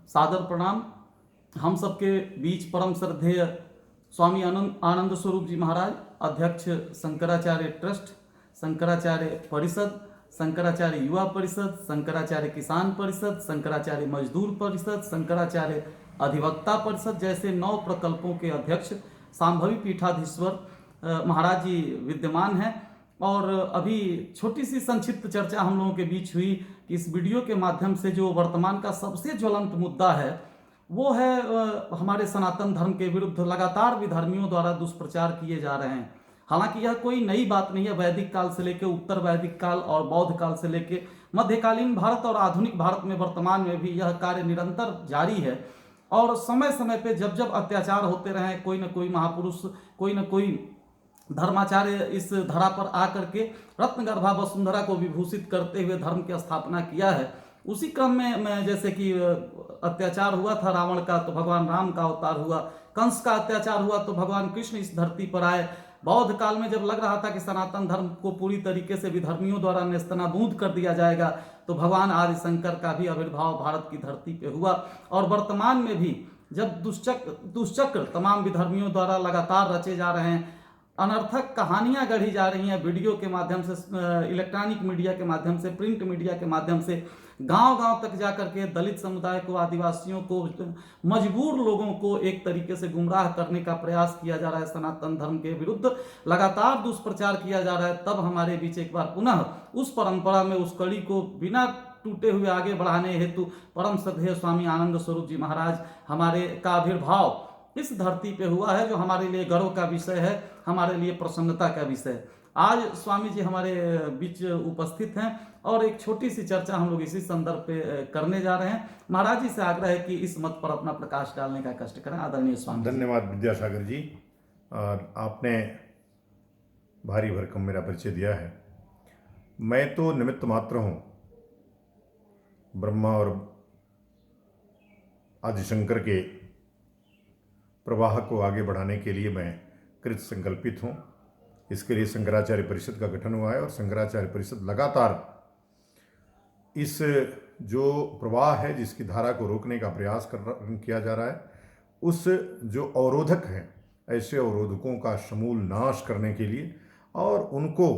सादर प्रणाम। हम सबके बीच परम श्रद्धेय स्वामी आनंद स्वरूप जी महाराज, अध्यक्ष शंकराचार्य ट्रस्ट, शंकराचार्य परिषद, शंकराचार्य युवा परिषद, शंकराचार्य किसान परिषद, शंकराचार्य मजदूर परिषद, शंकराचार्य अधिवक्ता परिषद जैसे 9 प्रकल्पों के अध्यक्ष सांभवी पीठाधीश्वर महाराज जी विद्यमान हैं। और अभी छोटी सी संक्षिप्त चर्चा हम लोगों के बीच हुई कि इस वीडियो के माध्यम से जो वर्तमान का सबसे ज्वलंत मुद्दा है वो है हमारे सनातन धर्म के विरुद्ध लगातार विधर्मियों द्वारा दुष्प्रचार किए जा रहे हैं। हालांकि यह कोई नई बात नहीं है। वैदिक काल से लेकर उत्तर वैदिक काल और बौद्ध काल से लेकर मध्यकालीन भारत और आधुनिक भारत में वर्तमान में भी यह कार्य निरंतर जारी है। और समय समय पे जब जब अत्याचार होते रहे, कोई न कोई महापुरुष, कोई न कोई धर्माचार्य इस धरा पर आकर के रत्नगर्भा वसुंधरा को विभूषित करते हुए धर्म की स्थापना किया है। उसी क्रम में जैसे कि अत्याचार हुआ था रावण का तो भगवान राम का अवतार हुआ, कंस का अत्याचार हुआ तो भगवान कृष्ण इस धरती पर आए। बौद्ध काल में जब लग रहा था कि सनातन धर्म को पूरी तरीके से विधर्मियों द्वारा नेस्तनाबूद कर दिया जाएगा तो भगवान आदि शंकर का भी आविर्भाव भारत की धरती पे हुआ। और वर्तमान में भी जब दुष्चक्र तमाम विधर्मियों द्वारा लगातार रचे जा रहे हैं, अनर्थक कहानियां गढ़ी जा रही हैं वीडियो के माध्यम से, इलेक्ट्रॉनिक मीडिया के माध्यम से, प्रिंट मीडिया के माध्यम से, गांव-गांव तक जाकर के दलित समुदाय को, आदिवासियों को, मजबूर लोगों को एक तरीके से गुमराह करने का प्रयास किया जा रहा है। सनातन धर्म के विरुद्ध लगातार दुष्प्रचार किया जा रहा है। तब हमारे बीच एक बार पुनः उस परंपरा में, उस कड़ी को बिना टूटे हुए आगे बढ़ाने हेतु परम श्रद्धेय स्वामी आनंद स्वरूप जी महाराज हमारे का आविर्भाव इस धरती पे हुआ है, जो हमारे लिए गर्व का विषय है, हमारे लिए प्रसन्नता का विषय है। आज स्वामी जी हमारे बीच उपस्थित हैं और एक छोटी सी चर्चा हम लोग इसी संदर्भ पे करने जा रहे हैं। महाराज जी से आग्रह है कि इस मत पर अपना प्रकाश डालने का कष्ट करें। आदरणीय स्वामी। धन्यवाद विद्यासागर जी। और आपने भारी भरकम मेरा परिचय दिया है। मैं तो निमित्त मात्र हूँ। ब्रह्मा और आदिशंकर के प्रवाह को आगे बढ़ाने के लिए मैं कृत संकल्पित हूँ। इसके लिए शंकराचार्य परिषद का गठन हुआ है और शंकराचार्य परिषद लगातार इस जो प्रवाह है, जिसकी धारा को रोकने का प्रयास किया जा रहा है, उस जो अवरोधक हैं, ऐसे अवरोधकों का समूल नाश करने के लिए और उनको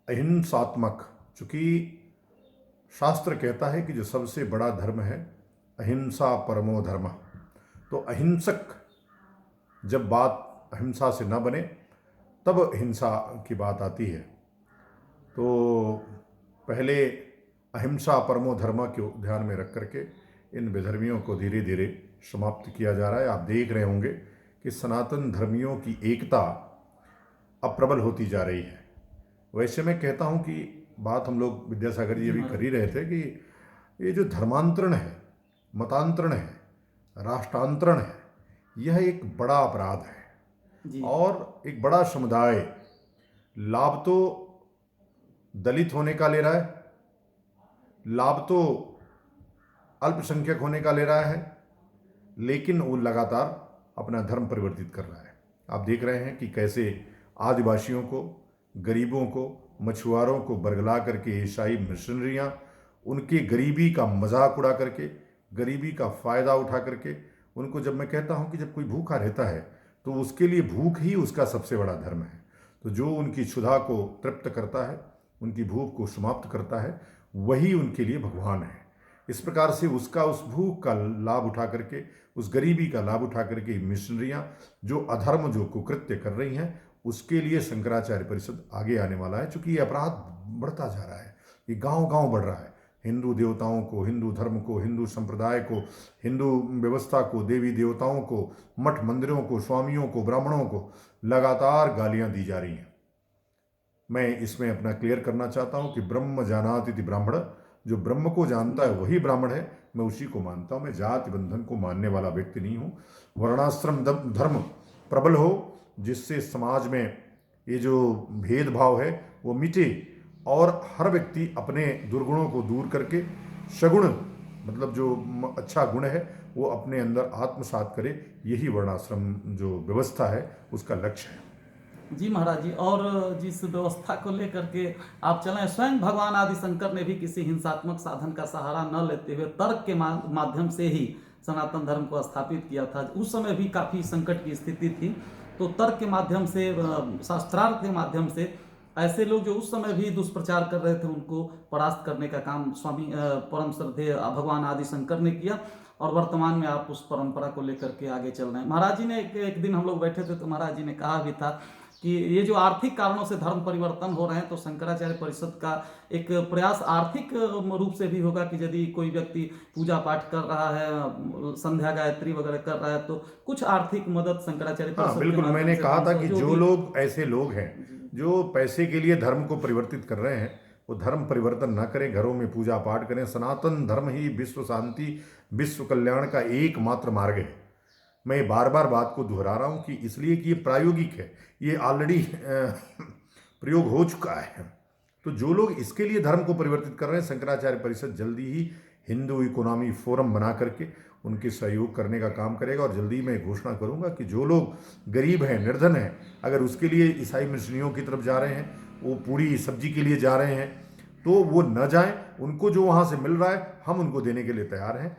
अहिंसात्मक, चूँकि शास्त्र कहता है कि जो सबसे बड़ा धर्म है अहिंसा परमो धर्म, तो अहिंसक जब बात अहिंसा से न बने तब हिंसा की बात आती है। तो पहले अहिंसा परमो धर्म को ध्यान में रख करके इन विधर्मियों को धीरे धीरे समाप्त किया जा रहा है। आप देख रहे होंगे कि सनातन धर्मियों की एकता अब प्रबल होती जा रही है। वैसे मैं कहता हूँ कि बात हम लोग विद्यासागर जी अभी कर ही रहे थे कि ये जो धर्मांतरण है, मतांतरण है, राष्ट्रांतरण है, यह एक बड़ा अपराध है और एक बड़ा समुदाय लाभ तो दलित होने का ले रहा है, लाभ तो अल्पसंख्यक होने का ले रहा है, लेकिन वो लगातार अपना धर्म परिवर्तित कर रहा है। आप देख रहे हैं कि कैसे आदिवासियों को, गरीबों को, मछुआरों को बरगला करके ईसाई मिशनरियाँ उनकी गरीबी का मजाक उड़ा करके, गरीबी का फ़ायदा उठा करके उनको, जब मैं कहता हूँ कि जब कोई भूखा रहता है तो उसके लिए भूख ही उसका सबसे बड़ा धर्म है। तो जो उनकी क्षुधा को तृप्त करता है, उनकी भूख को समाप्त करता है, वही उनके लिए भगवान है। इस प्रकार से उसका, उस भूख का लाभ उठा करके, उस गरीबी का लाभ उठा करके मिशनरियाँ जो अधर्म, जो कुकृत्य कर रही हैं, उसके लिए शंकराचार्य परिषद आगे आने वाला है। चूँकि ये अपराध बढ़ता जा रहा है, ये गाँव-गाँव बढ़ रहा है। हिंदू देवताओं को, हिंदू धर्म को, हिंदू संप्रदाय को, हिंदू व्यवस्था को, देवी देवताओं को, मठ मंदिरों को, स्वामियों को, ब्राह्मणों को लगातार गालियां दी जा रही हैं। मैं इसमें अपना क्लियर करना चाहता हूं कि ब्रह्म जानाति इति ब्राह्मण, जो ब्रह्म को जानता है वही ब्राह्मण है। मैं उसी को मानता हूं। मैं जाति बंधन को मानने वाला व्यक्ति नहीं हूं। वर्णाश्रम धर्म प्रबल हो, जिससे समाज में ये जो भेदभाव है वो मिटे और हर व्यक्ति अपने दुर्गुणों को दूर करके सगुण, मतलब जो अच्छा गुण है वो अपने अंदर आत्मसात करे। यही वर्णाश्रम जो व्यवस्था है उसका लक्ष्य है। जी महाराज जी, और जिस व्यवस्था को लेकर के आप चलें, स्वयं भगवान आदि शंकर ने भी किसी हिंसात्मक साधन का सहारा न लेते हुए तर्क के माध्यम से ही सनातन धर्म को स्थापित किया था, उस समय भी काफ़ी संकट की स्थिति थी। तो तर्क के माध्यम से, शास्त्रार्थ के माध्यम से ऐसे लोग जो उस समय भी दुष्प्रचार कर रहे थे उनको परास्त करने का काम स्वामी परम श्रद्धेय भगवान आदि शंकर ने किया। और वर्तमान में आप उस परंपरा को लेकर के आगे चल रहे हैं। महाराज जी ने एक दिन हम लोग बैठे थे तो महाराज जी ने कहा भी था कि ये जो आर्थिक कारणों से धर्म परिवर्तन हो रहे हैं, तो शंकराचार्य परिषद का एक प्रयास आर्थिक रूप से भी होगा कि यदि कोई व्यक्ति पूजा पाठ कर रहा है, संध्या गायत्री वगैरह कर रहा है, तो कुछ आर्थिक मदद शंकराचार्य हाँ परिषद के बिल्कुल, माध्यम मैंने से कहा था कि जो भी- लोग ऐसे लोग हैं जो पैसे के लिए धर्म को परिवर्तित कर रहे हैं, वो धर्म परिवर्तन ना करें, घरों में पूजा पाठ करें। सनातन धर्म ही विश्व शांति, विश्व कल्याण का एकमात्र मार्ग है। मैं बार बार बात को दोहरा रहा हूँ कि इसलिए कि ये प्रायोगिक है, ये ऑलरेडी प्रयोग हो चुका है। तो जो लोग इसके लिए धर्म को परिवर्तित कर रहे हैं, शंकराचार्य परिषद जल्दी ही हिंदू इकोनॉमी फोरम बना करके उनके सहयोग करने का काम करेगा। और जल्दी मैं घोषणा करूंगा कि जो लोग गरीब हैं, निर्धन हैं, अगर उसके लिए ईसाई मिशनरियों की तरफ जा रहे हैं, वो पूरी सब्जी के लिए जा रहे हैं, तो वो न जाएं। उनको जो वहाँ से मिल रहा है हम उनको देने के लिए तैयार हैं।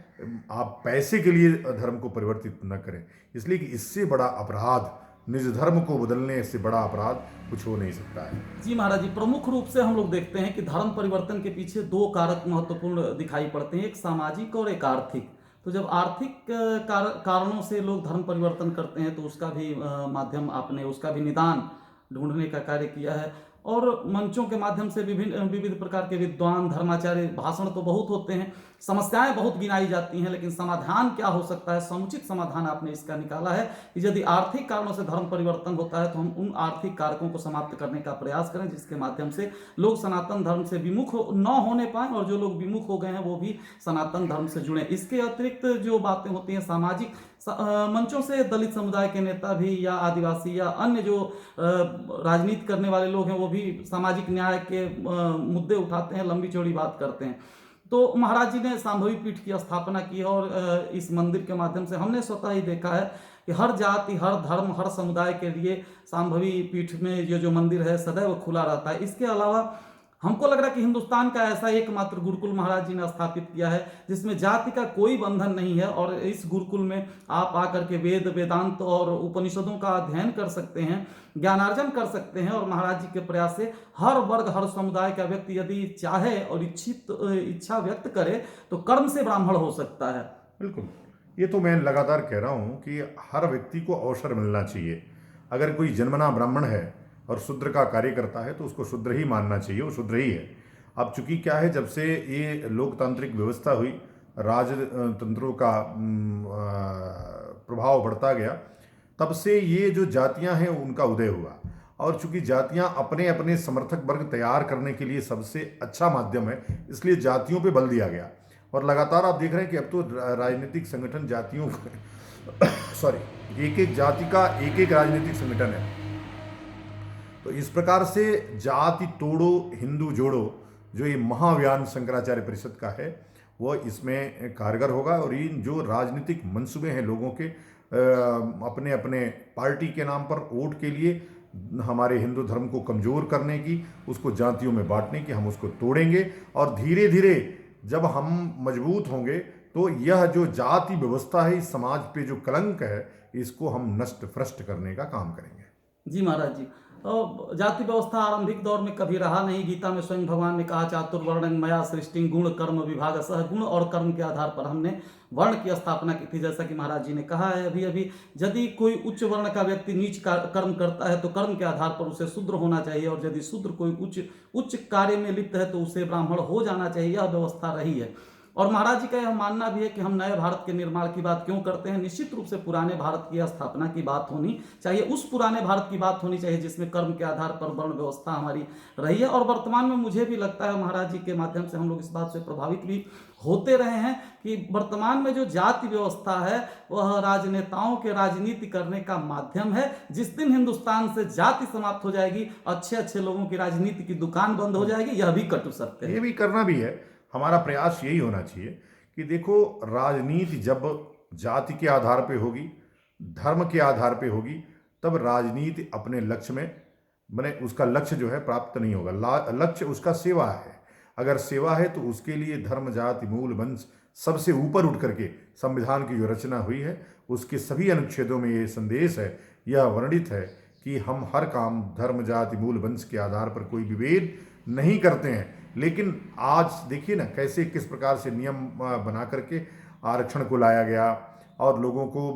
आप पैसे के लिए धर्म को परिवर्तित न करें, इसलिए कि इससे बड़ा अपराध, निज धर्म को बदलने से बड़ा अपराध कुछ हो नहीं सकता है। जी महाराज जी, प्रमुख रूप से हम लोग देखते हैं कि धर्म परिवर्तन के पीछे दो कारक महत्वपूर्ण दिखाई पड़ते हैं, एक सामाजिक और एक आर्थिक। तो जब आर्थिक कारणों से लोग धर्म परिवर्तन करते हैं तो उसका भी माध्यम आपने उसका भी निदान ढूंढने का कार्य किया है। और मंचों के माध्यम से विविध प्रकार के विद्वान धर्माचार्य भाषण तो बहुत होते हैं, समस्याएं बहुत गिनाई जाती हैं, लेकिन समाधान क्या हो सकता है, समुचित समाधान आपने इसका निकाला है कि यदि आर्थिक कारणों से धर्म परिवर्तन होता है तो हम उन आर्थिक कारकों को समाप्त करने का प्रयास करें, जिसके माध्यम से लोग सनातन धर्म से विमुख न होने पाए, और जो लोग विमुख हो गए हैं वो भी सनातन धर्म से जुड़े। इसके अतिरिक्त जो बातें होती हैं सामाजिक मंचों से, दलित समुदाय के नेता भी या आदिवासी या अन्य जो राजनीति करने वाले लोग हैं वो भी सामाजिक न्याय के मुद्दे उठाते हैं, लंबी चौड़ी बात करते हैं। तो महाराज जी ने शांभवी पीठ की स्थापना की है, और इस मंदिर के माध्यम से हमने स्वतः ही देखा है कि हर जाति, हर धर्म, हर समुदाय के लिए शांभवी पीठ में ये जो मंदिर है सदैव खुला रहता है। इसके अलावा हमको लग रहा है कि हिंदुस्तान का ऐसा एकमात्र गुरुकुल महाराज जी ने स्थापित किया है जिसमें जाति का कोई बंधन नहीं है, और इस गुरुकुल में आप आकर के वेद, वेदांत और उपनिषदों का अध्ययन कर सकते हैं, ज्ञानार्जन कर सकते हैं। और महाराज जी के प्रयास से हर वर्ग, हर समुदाय का व्यक्ति यदि चाहे और इच्छा व्यक्त करे तो कर्म से ब्राह्मण हो सकता है। बिल्कुल, ये तो मैं लगातार कह रहा हूँ कि हर व्यक्ति को अवसर मिलना चाहिए। अगर कोई जन्मना ब्राह्मण है और शूद्र का कार्य करता है तो उसको शूद्र ही मानना चाहिए, वो शूद्र ही है। अब चूंकि क्या है, जब से ये लोकतांत्रिक व्यवस्था हुई, राजतंत्रों का प्रभाव बढ़ता गया, तब से ये जो जातियां हैं उनका उदय हुआ। और चूंकि जातियां अपने अपने समर्थक वर्ग तैयार करने के लिए सबसे अच्छा माध्यम है, इसलिए जातियों पे बल दिया गया। और लगातार आप देख रहे हैं कि अब तो राजनीतिक संगठन जातियों सॉरी एक एक जाति का एक एक राजनीतिक संगठन है। तो इस प्रकार से जाति तोड़ो हिंदू जोड़ो, जो ये महाअभियान शंकराचार्य परिषद का है, वह इसमें कारगर होगा। और इन जो राजनीतिक मंसूबे हैं लोगों के अपने अपने पार्टी के नाम पर वोट के लिए हमारे हिंदू धर्म को कमजोर करने की, उसको जातियों में बांटने की, हम उसको तोड़ेंगे। और धीरे धीरे जब हम मजबूत होंगे तो यह जो जाति व्यवस्था है, इस समाज पे जो कलंक है, इसको हम नष्ट भ्रष्ट करने का काम करेंगे। जी महाराज जी, जाति व्यवस्था आरंभिक दौर में कभी रहा नहीं। गीता में स्वयं भगवान ने कहा, चातुर्वर्ण्यं मया सृष्टि गुण कर्म विभागशः। गुण और कर्म के आधार पर हमने वर्ण की स्थापना की थी, जैसा कि महाराज जी ने कहा है अभी अभी। यदि कोई उच्च वर्ण का व्यक्ति नीच कर्म करता है तो कर्म के आधार पर उसे शूद्र होना चाहिए, और यदि शूद्र कोई उच्च कार्य में लिप्त है तो उसे ब्राह्मण हो जाना चाहिए। यह व्यवस्था रही है। और महाराज जी का यह मानना भी है कि हम नए भारत के निर्माण की बात क्यों करते हैं, निश्चित रूप से पुराने भारत की स्थापना की बात होनी चाहिए, उस पुराने भारत की बात होनी चाहिए जिसमें कर्म के आधार पर वर्ण व्यवस्था हमारी रही है। और वर्तमान में मुझे भी लगता है महाराज जी के माध्यम से हम लोग इस बात से प्रभावित भी होते रहे हैं कि वर्तमान में जो जाति व्यवस्था है वह राजनेताओं के राजनीति करने का माध्यम है। जिस दिन हिंदुस्तान से जाति समाप्त हो जाएगी, अच्छे अच्छे लोगों की राजनीति की दुकान बंद हो जाएगी। यह भी कटु सत्य है। ये भी करना भी है, हमारा प्रयास यही होना चाहिए कि देखो, राजनीति जब जाति के आधार पे होगी, धर्म के आधार पे होगी, तब राजनीति अपने लक्ष्य में बने, उसका लक्ष्य जो है प्राप्त नहीं होगा। लक्ष्य उसका सेवा है। अगर सेवा है तो उसके लिए धर्म, जाति, मूल, वंश सबसे ऊपर उठ करके संविधान की जो रचना हुई है उसके सभी अनुच्छेदों में ये संदेश है, यह वर्णित है कि हम हर काम धर्म जाति मूल वंश के आधार पर कोई विभेद नहीं करते हैं। लेकिन आज देखिए ना कैसे किस प्रकार से नियम बना करके आरक्षण को लाया गया और लोगों को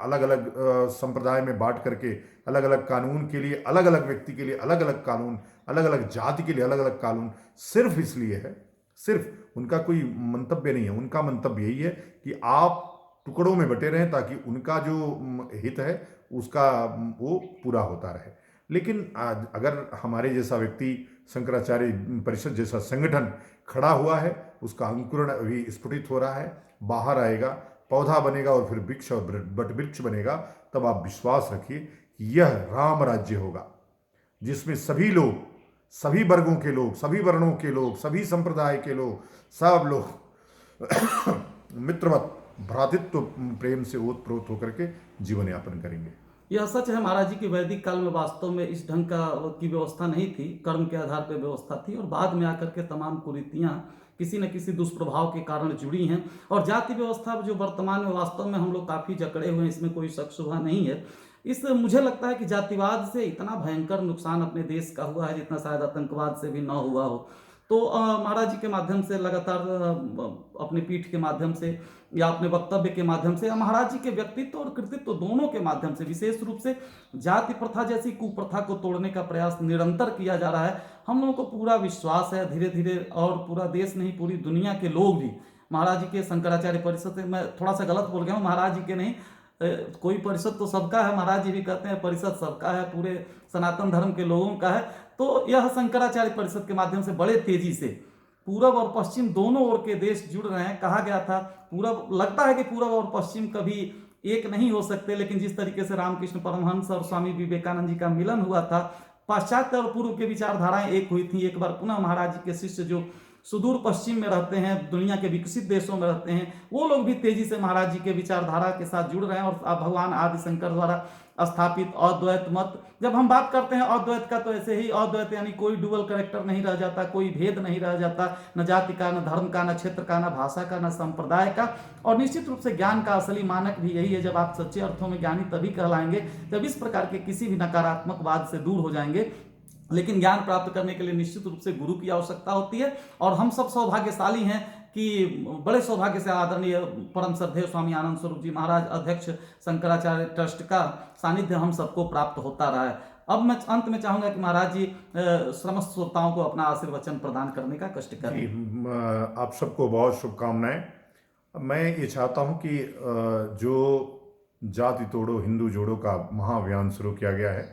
अलग अलग संप्रदाय में बांट करके अलग अलग कानून के लिए अलग अलग व्यक्ति के लिए अलग अलग कानून, अलग अलग जाति के लिए अलग अलग कानून, सिर्फ इसलिए है, सिर्फ उनका कोई मंतव्य नहीं है। उनका मंतव्य यही है कि आप टुकड़ों में बटे रहें ताकि उनका जो हित है उसका वो पूरा होता रहे। लेकिन अगर हमारे जैसा व्यक्ति, शंकराचार्य परिषद जैसा संगठन खड़ा हुआ है, उसका अंकुरण अभी स्फुटित हो रहा है, बाहर आएगा, पौधा बनेगा और फिर वृक्ष और बट वृक्ष बनेगा, तब आप विश्वास रखिए कि यह राम राज्य होगा जिसमें सभी लोग, सभी वर्गों के लोग, सभी वर्णों के लोग, सभी संप्रदाय के लोग, सब लोग मित्रवत भ्रातृत्व प्रेम से ओतप्रोत होकर के जीवन यापन करेंगे। यह सच है महाराज जी की वैदिक काल में वास्तव में इस ढंग की व्यवस्था नहीं थी, कर्म के आधार पर व्यवस्था थी और बाद में आकर के तमाम कुरीतियां किसी न किसी दुष्प्रभाव के कारण जुड़ी हैं। और जाति व्यवस्था जो वर्तमान में वास्तव में हम लोग काफ़ी जकड़े हुए हैं, इसमें कोई शक शुबा नहीं है। मुझे लगता है कि जातिवाद से इतना भयंकर नुकसान अपने देश का हुआ है जितना शायद आतंकवाद से भी न हुआ हो। तो महाराज जी के माध्यम से लगातार अपनी पीठ के माध्यम से या अपने वक्तव्य के माध्यम से या महाराज जी के व्यक्तित्व और कृतित्व दोनों के माध्यम से विशेष रूप से जाति प्रथा जैसी कुप्रथा को तोड़ने का प्रयास निरंतर किया जा रहा है। हम लोगों को पूरा विश्वास है धीरे धीरे, और पूरा देश नहीं पूरी दुनिया के लोग भी महाराज जी के शंकराचार्य परिषद से, मैं थोड़ा सा गलत बोल गया हूँ, महाराज जी के नहीं, कोई परिषद तो सबका है, महाराज जी भी कहते हैं परिषद सबका है, पूरे सनातन धर्म के लोगों का है। तो यह शंकराचार्य परिषद के माध्यम से बड़े तेजी से पूरब और पश्चिम दोनों ओर के देश जुड़ रहे हैं। कहा गया था पूरब, लगता है कि पूरब और पश्चिम कभी एक नहीं हो सकते, लेकिन जिस तरीके से रामकृष्ण परमहंस और स्वामी विवेकानंद जी का मिलन हुआ था, पाश्चात्य और पूर्व की विचारधाराएं एक हुई थी। एक बार पुनः महाराज जी के शिष्य जो सुदूर पश्चिम में रहते हैं, दुनिया के विकसित देशों में रहते हैं, वो लोग भी तेजी से महाराज जी के विचारधारा के साथ जुड़ रहे हैं। और भगवान आदि शंकर द्वारा स्थापित अद्वैत मत, जब हम बात करते हैं अद्वैत का, तो ऐसे ही अद्वैत यानी कोई डुअल कैरेक्टर नहीं रह जाता, कोई भेद नहीं रह जाता, न जाति का, न धर्म का, न क्षेत्र का, न भाषा का, न संप्रदाय का। और निश्चित रूप से ज्ञान का असली मानक भी यही है। जब आप सच्चे अर्थों में ज्ञानी तभी कहलाएंगे जब इस प्रकार के किसी भी नकारात्मक वाद से दूर हो जाएंगे। लेकिन ज्ञान प्राप्त करने के लिए निश्चित रूप से गुरु की आवश्यकता होती है। और हम सब सौभाग्यशाली हैं कि बड़े सौभाग्य से आदरणीय परम श्रद्धेय स्वामी आनंद स्वरूप जी महाराज अध्यक्ष शंकराचार्य ट्रस्ट का सानिध्य हम सबको प्राप्त होता रहा है। अब मैं अंत में चाहूंगा कि महाराज जी समस्त श्रोताओं को अपना आशीर्वचन प्रदान करने का कष्ट करें। आप सबको बहुत शुभकामनाएं। मैं ये चाहता हूं कि जो जाति तोड़ो हिंदू जोड़ो का महाअभियान शुरू किया गया है,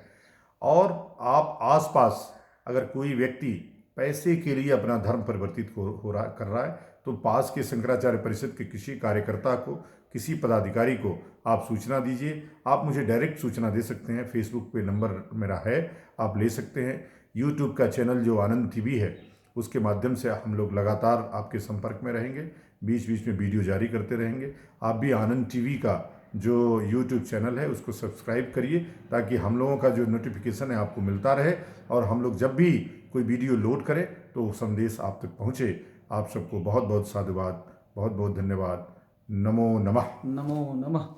और आप आसपास अगर कोई व्यक्ति पैसे के लिए अपना धर्म परिवर्तित कर रहा है, तो पास के शंकराचार्य परिषद के किसी कार्यकर्ता को, किसी पदाधिकारी को आप सूचना दीजिए। आप मुझे डायरेक्ट सूचना दे सकते हैं, फेसबुक पे नंबर मेरा है, आप ले सकते हैं। यूट्यूब का चैनल जो आनंद टीवी है, उसके माध्यम से हम लोग लगातार आपके संपर्क में रहेंगे, बीच बीच में वीडियो जारी करते रहेंगे। आप भी आनंद टीवी का जो यूट्यूब चैनल है उसको सब्सक्राइब करिए, ताकि हम लोगों का जो नोटिफिकेशन है आपको मिलता रहे, और हम लोग जब भी कोई वीडियो लोड करें तो संदेश आप तक पहुँचे। आप सबको बहुत बहुत साधुवाद, बहुत बहुत धन्यवाद। नमो नमः। नमो नमः।